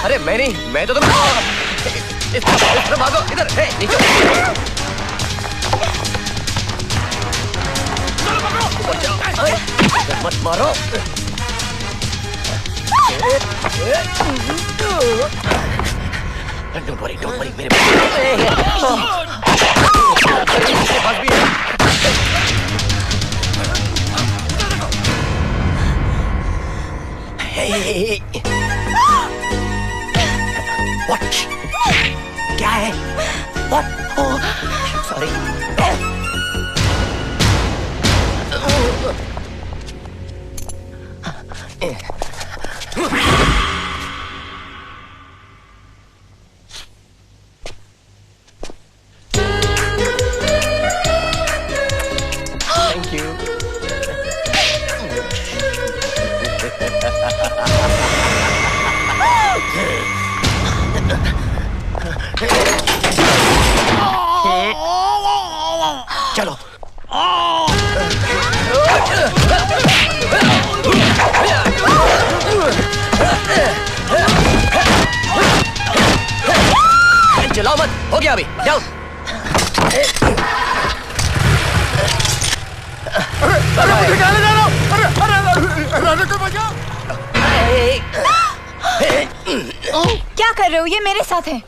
अरे मैं नहीं, मैं तो तुम इस तरफ भागो, इधर नीचे मत मारो। Don't worry, मेरे पास भी है। Hey. What? क्या है? What? Oh, sorry. Thank you. चलो। चलाओ मत, हो गया अभी, जाओ। क्या कर रहे हो? ये मेरे साथ है।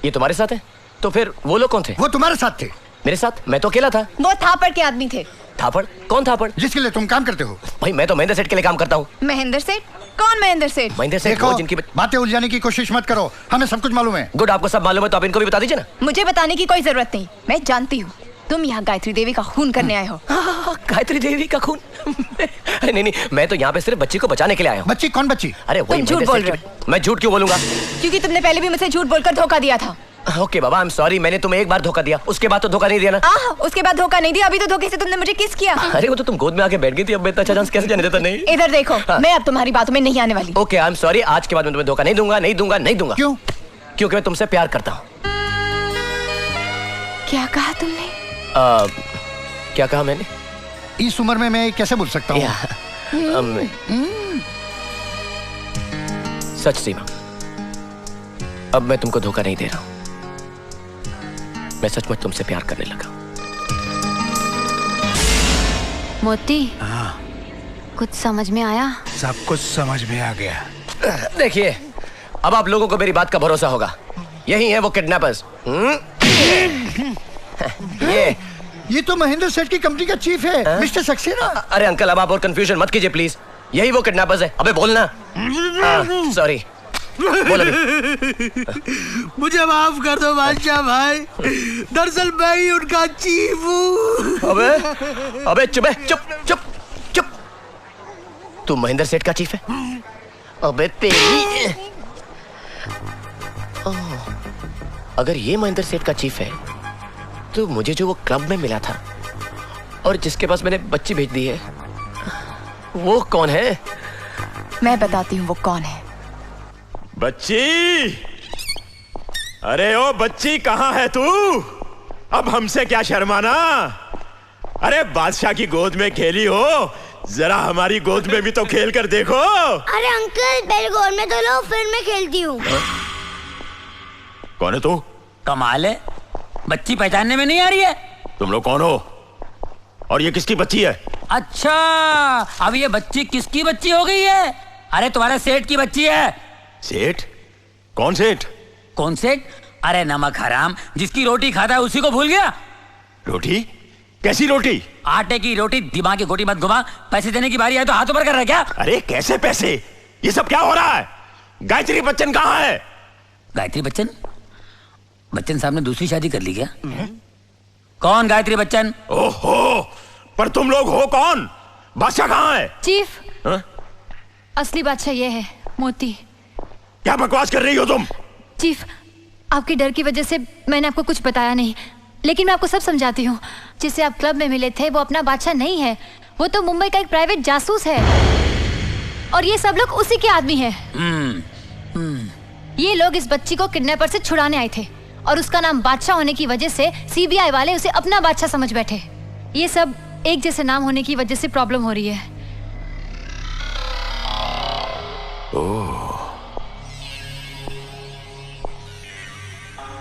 ये तुम्हारे साथ है? तो फिर वो लोग कौन थे? वो तुम्हारे साथ थे। मेरे साथ? मैं तो अकेला था। वो थापड़ के आदमी थे। थापड़? कौन थापड़? जिसके लिए तुम काम करते हो। भाई मैं तो महेंद्र सेठ के लिए काम करता हूँ। महेंद्र सेठ? कौन महेंद्र सेठ? महेंद्र सेठ वो जिनकी बातें उलझाने की कोशिश मत करो, हमें सब कुछ मालूम है। गुड, आपको सब मालूम है तो आप इनको भी बता दीजिए ना। मुझे बताने की कोई जरूरत नहीं, मैं जानती हूँ। तुम यहाँ गायत्री देवी का खून करने आए हो। गायत्री देवी का खून? नहीं, मैं तो यहाँ पे सिर्फ बच्ची को बचाने के लिए आया हूँ। बच्ची? कौन बच्ची? अरे वही। तुम झूठ बोल रहे हो। मैं झूठ क्यों बोलूंगा? क्योंकि तुमने पहले भी मुझे झूठ बोलकर धोखा दिया था। Okay Baba, I am sorry, मैंने तुम्हें एक बार धोखा दिया, उसके बाद तो धोखा नहीं दिया ना। उसके बाद धोखा नहीं दिया, अभी तो धोखे से तुमने मुझे किस किया। अरे वो तो तुम गोद में आके बैठ गई थी, अब मैं इतना अच्छा चांस कैसे जाने देता? नहीं, इधर देखो, मैं अब तुम्हारी बातों में नहीं आने वाली। ओके, आई एम सॉरी, आज के बाद मैं तुम्हें धोखा नहीं दूंगा, नहीं दूंगा, नहीं दूंगा। क्यों? क्योंकि मैं तुमसे प्यार करता हूँ। क्या कहा तुमने? क्या कहा मैंने? इस उम्र में मैं कैसे बोल सकता हूँ? सच सीमा, अब मैं तुमको धोखा नहीं दे रहा हूँ, मैं सचमुच तुमसे प्यार करने लगा। मोती, कुछ समझ में आया? सब कुछ समझ में आ गया। देखिए, अब आप लोगों को मेरी बात का भरोसा होगा। यही है वो किडनैपर्स। ये तो महेंद्र सेठ की कंपनी का चीफ है, मिस्टर सक्सेना। अरे अंकल, अब आप और कंफ्यूजन मत कीजिए प्लीज। यही वो किडनैपर्स है। अबे बोलना। सॉरी, बोल अभी। मुझे माफ कर दो बादशाह भाई, दरअसल मैं ही उनका चीफ हूँ। अबे चुप है, चुप। तू महेंद्र सेठ का चीफ है? अबे तेरी। अगर ये महेंद्र सेठ का चीफ है तो मुझे जो वो क्लब में मिला था और जिसके पास मैंने बच्ची भेज दी है, वो कौन है? मैं बताती हूँ वो कौन है। बच्ची, अरे ओ बच्ची, कहाँ है तू? अब हमसे क्या शर्माना? अरे बादशाह की गोद में खेली हो, जरा हमारी गोद में भी तो खेल कर देखो। अरे अंकल, पहले गोद में तो लो, फिर मैं खेलती हूँ। कौन है तू? कमाल है, बच्ची पहचानने में नहीं आ रही है। तुम लोग कौन हो और ये किसकी बच्ची है? अच्छा, अब ये बच्ची किसकी बच्ची हो गई है? अरे तुम्हारे सेठ की बच्ची है। सेठ? कौन सेठ? कौन सेठ? अरे नमक हराम, जिसकी रोटी खाता है उसी को भूल गया। रोटी? कैसी रोटी? आटे की रोटी। दिमाग की गोटी मत घुमा। पैसे देने की बारी आए तो हाथ ऊपर कर रहा है क्या? अरे कैसे पैसे? ये सब क्या हो रहा है? गायत्री बच्चन कहाँ है? गायत्री बच्चन? बच्चन साहब ने दूसरी शादी कर ली क्या? कौन गायत्री बच्चन? ओहो, पर तुम लोग हो कौन? बादशाह कहाँ है? चीफ, हा? असली बादशाह ये है, मोती। क्या बकवास कर रही हो तुम? चीफ, आपके डर की वजह से मैंने आपको कुछ बताया नहीं, लेकिन मैं आपको सब समझाती हूँ। जिसे आप क्लब में मिले थे वो अपना बादशाह नहीं है, वो तो मुंबई का एक प्राइवेट जासूस है और ये सब लोग उसी के आदमी हैं। ये लोग इस बच्ची को किडनैपर से छुड़ाने आए थे और उसका नाम बादशाह होने की वजह से सीबीआई वाले उसे अपना बादशाह समझ बैठे। ये सब एक जैसे नाम होने की वजह से प्रॉब्लम हो रही है।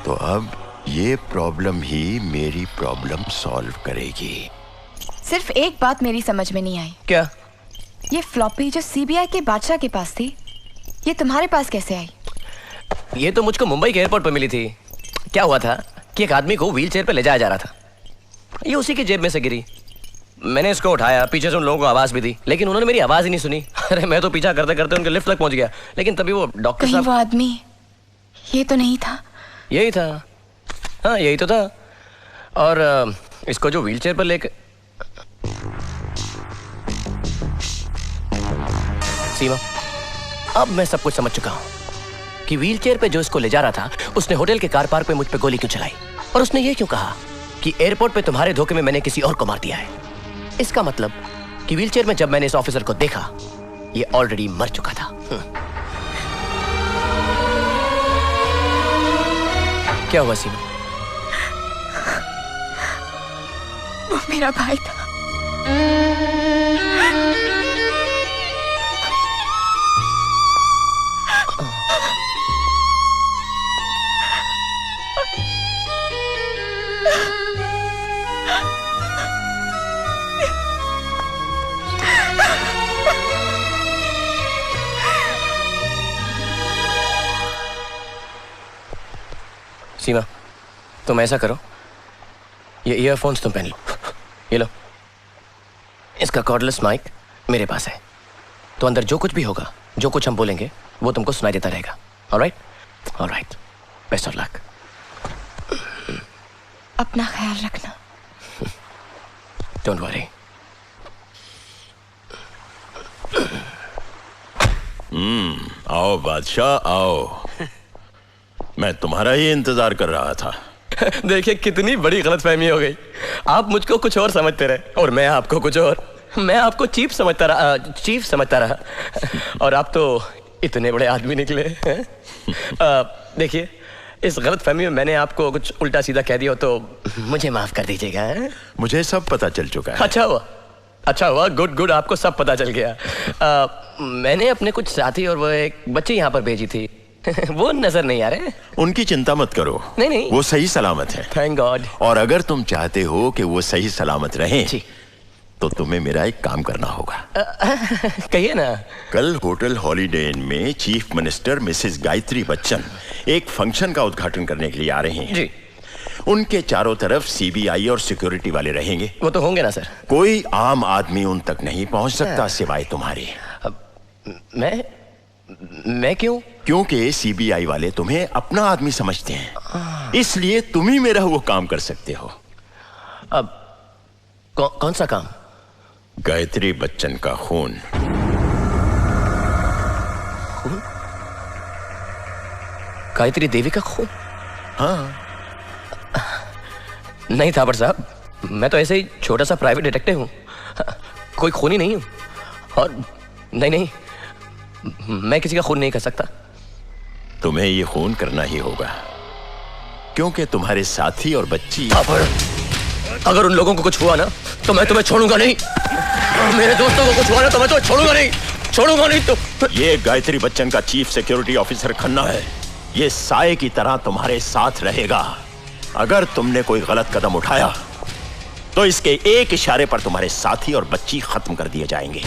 तो अब ये प्रॉब्लम ही मेरी प्रॉब्लम सॉल्व करेगी। सिर्फ एक बात मेरी समझ में नहीं आई। क्या? ये फ्लॉपी जो सीबीआई के बादशाह के पास थी, ये तुम्हारे पास कैसे आई? ये तो मुझको मुंबई के एयरपोर्ट पर मिली थी। क्या हुआ था कि एक आदमी को व्हीलचेयर पर ले जाया जा रहा था। ये उसी की जेब में से गिरी। मैंने इसको उठाया, पीछे से उन लोगों को आवाज भी दी, लेकिन उन्होंने मेरी आवाज ही नहीं सुनी। अरे मैं तो पीछा करते करते उनके लिफ्ट तक पहुंच गया, लेकिन तभी वो डॉक्टर साहब। वो आदमी ये तो नहीं था? यही था, हाँ यही तो था। और इसको जो व्हीलचेयर पर लेकर सीमा, अब मैं सब कुछ समझ चुका हूं कि व्हीलचेयर पे जो इसको ले जा रहा था उसने होटल के कार पार्क पे मुझ पे गोली क्यों चलाई, और उसने ये क्यों कहा कि एयरपोर्ट पे तुम्हारे धोखे में मैंने किसी और को मार दिया है। इसका मतलब कि व्हीलचेयर में जब मैंने इस ऑफिसर को देखा, ये ऑलरेडी मर चुका था। क्या हुआ सीमा? वो मेरा भाई था। सीमा, तुम ऐसा करो, ये ईयरफोन्स तुम पहन लो। ये लो, इसका कॉर्डलेस माइक मेरे पास है, तो अंदर जो कुछ भी होगा, जो कुछ हम बोलेंगे, वो तुमको सुनाई देता रहेगा। Alright? Alright, best of luck. अपना ख्याल रखना। Don't worry. आओ बादशाह आओ, मैं तुम्हारा ही इंतजार कर रहा था। देखिए कितनी बड़ी गलतफहमी हो गई। आप मुझको कुछ और समझते रहे और मैं आपको कुछ और। मैं आपको चीफ समझता रहा और आप तो इतने बड़े आदमी निकले। देखिए, इस गलतफहमी में मैंने आपको कुछ उल्टा सीधा कह दिया हो तो मुझे माफ कर दीजिएगा। मुझे सब पता चल चुका है। अच्छा हुआ, गुड, आपको सब पता चल गया। मैंने अपने कुछ साथी और वो एक बच्चे यहाँ पर भेजी थी। वो नजर नहीं आ रहे। उनकी चिंता मत करो। नहीं, वो सही सलामत है। Thank God. और अगर तुम चाहते हो कि वो सही सलामत रहें, तो तुम्हें मेरा एक काम करना होगा। कहिए ना। कल होटल हॉलीडे इन में chief minister Mrs Gayatri Bachchan एक फंक्शन का उद्घाटन करने के लिए आ रहे हैं जी। उनके चारों तरफ सीबीआई और सिक्योरिटी वाले रहेंगे। वो तो होंगे ना सर। कोई आम आदमी उन तक नहीं पहुंच सकता सिवाय तुम्हारे। मैं क्यों? क्योंकि सीबीआई वाले तुम्हें अपना आदमी समझते हैं, इसलिए तुम ही मेरा वो काम कर सकते हो। अब कौन सा काम? गायत्री बच्चन का खून। गायत्री देवी का खून? हाँ। नहीं थापर साहब, मैं तो ऐसे ही छोटा सा प्राइवेट डिटेक्टिव हूं, कोई खूनी नहीं हूं। और नहीं, मैं किसी का खून नहीं कर सकता। तुम्हें ये खून करना ही होगा, क्योंकि तुम्हारे साथी और बच्ची। अगर उन लोगों को कुछ हुआ ना तो मैं तुम्हें छोड़ूंगा नहीं। मेरे दोस्तों को कुछ हुआ ना तो मैं तुम्हें छोड़ूंगा नहीं। तो ये गायत्री बच्चन का चीफ सिक्योरिटी ऑफिसर खन्ना है। ये साए की तरह तुम्हारे साथ रहेगा। अगर तुमने कोई गलत कदम उठाया तो इसके एक इशारे पर तुम्हारे साथी और बच्ची खत्म कर दिए जाएंगे।